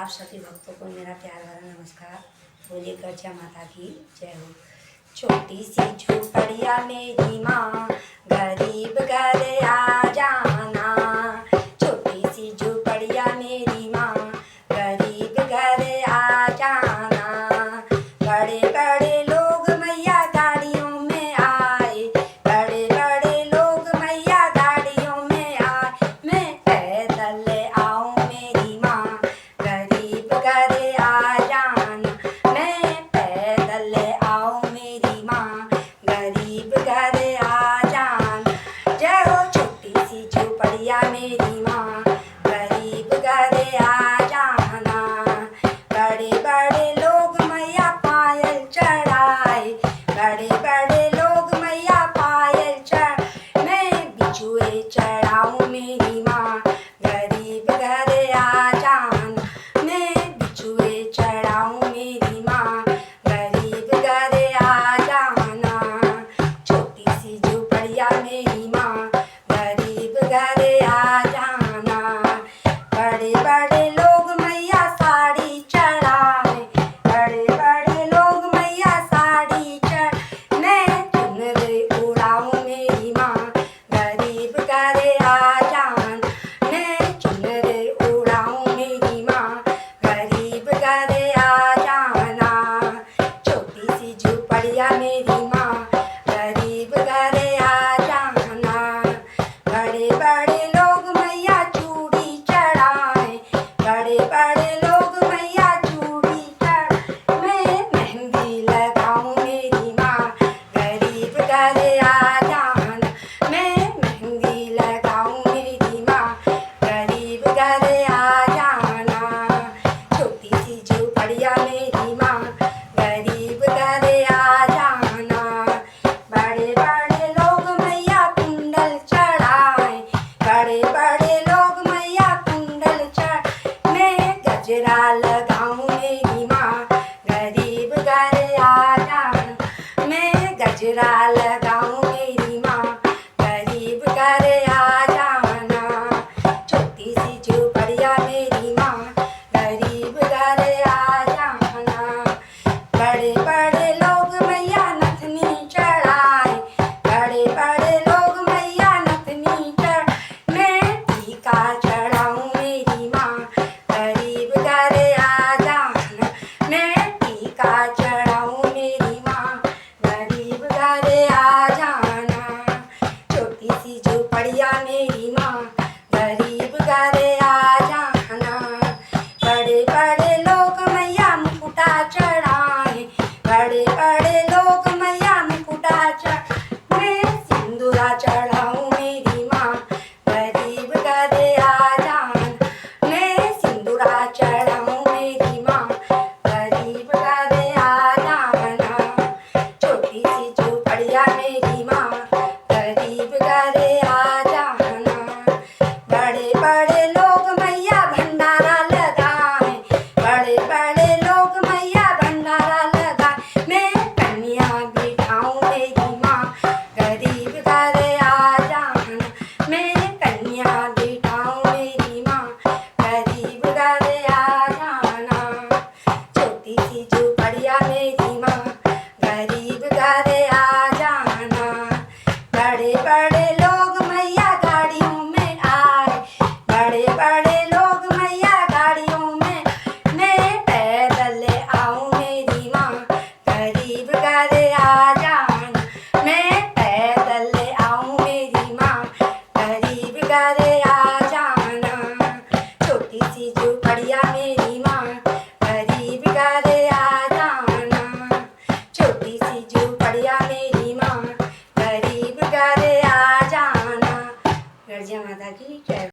आप सभी भक्तों को मेरा प्यार भरा नमस्कार। बोलिए गरजा माता की जय हो। छोटी सी झोपड़िया मेरी माँ, गरीब घर आ जाना। छोटी सी झोपड़िया मेरी माँ, गरीब घर आ जाना। बड़े बड़े लोग मैया गाड़ियों में आए, बड़े बड़े लोग मैया गाड़ियों में आए। मैं पैदल आऊँ मेरी माँ, गरीब घर आ जाना। मैं पैदल आऊँ मेरी माँ, गरीब घर आ जाना। जय हो छोटी सी झोपड़िया मेरी माँ, गरीब घर आ जाना। बड़े बड़े लोग मैया पायल चढ़ाए, बड़े बड़े लोग मैया पायल चढ़। मैं बिछुए चढ़ाऊँ मेरी माँ, गरीब घर आ जाना। मैं बिछुए चढ़ाऊँ मेरी माँ, गरीब घर आ जाना। छोटी सी झोपड़िया मेरी माँ, गरीब घर आ जाना। बड़े बड़े लोग मैया साड़ी चढ़ाए, बड़े बड़े लोग मैया साड़ी चढ़। मैं चुनरी उड़ाऊँ मेरी माँ, गरीब घर आ जाना। मैं चुनरी उड़ाऊँ मेरी माँ, गरीब घर आ जाना। छोटी सी झोपड़िया मेरी माँ, गरीब घर आ जाना। बड़े बड़े लोग मैया चूड़ी चढ़ाए, बड़े बड़े लोग मैया चूड़ी चढ़। मैं मेहंदी लगाऊँ मेरी माँ, गरीब घर आ जाना। मैं मेहंदी लगाऊँ मेरी माँ, गरीब घर आ जाना। छोटी सी झोपड़िया मेरी माँ, गरीब घर आ जाना। बड़े बड़े लोग मैया कुंडल चढ़ाए, बड़े बड़े लोग मैया कुंडल चढ़। मैं गजरा लगाऊँ मेरी माँ, गरीब घर आ जाना। मैं गजरा लगाऊँ मेरी माँ, गरीब घर आ जाना। छोटी सी झोपड़िया मेरी माँ, गरीब घर आ जाना। बड़े बड़े लोग मैया नथनी चढ़ाए, बड़े बड़े लोग मैया नथनी चढ़। मैं टीका चढ़ाऊँ मेरी माँ, गरीब घर आ जाना। मैं टीका चढ़ाऊँ मेरी माँ, गरीब घर आ जाना। छोटी सी झोपड़िया मेरी माँ, गरीब घर आ जाना। बड़े बड़े लोग मैया मुकुटा चढ़ाए, बड़े बड़े लोग मैया मुकुटा चढ़। मैं सिंदूरा चढ़ाऊँ मेरी माँ, गरीब घर आ जाना। मैं सिंदूरा चढ़ाऊँ मेरी माँ, गरीब घर आ जाना। छोटी सी झोपड़िया मेरी माँ, गरीब घर आ जाना। बड़े बड़े लोग मैया भंडारा लगाए, बड़े बड़े लोग मैया भंडारा लगाए। मैं कन्या बिठाऊँ मेरी माँ, गरीब घर आ जाना। मैं कन्या बिठाऊँ मेरी माँ, गरीब घर आ जाना। छोटी सी झोपड़िया मेरी माँ, गरीब घर आ जाना। बड़े बड़े लोग मैया गाड़ियों में आए, बड़े बड़े लोग मैया गाड़ियों में। मैं पैदल आऊँ मेरी माँ, गरीब घर आ जाना। मैं पैदल आऊँ मेरी माँ, गरीब घर आ जाना। छोटी सी झोपड़िया मेरी माँ, गरीब घर आ जाना। छोटी सी झोपड़िया मेरी माँ, गरीब घर आ जाना। गरजा माता की जय।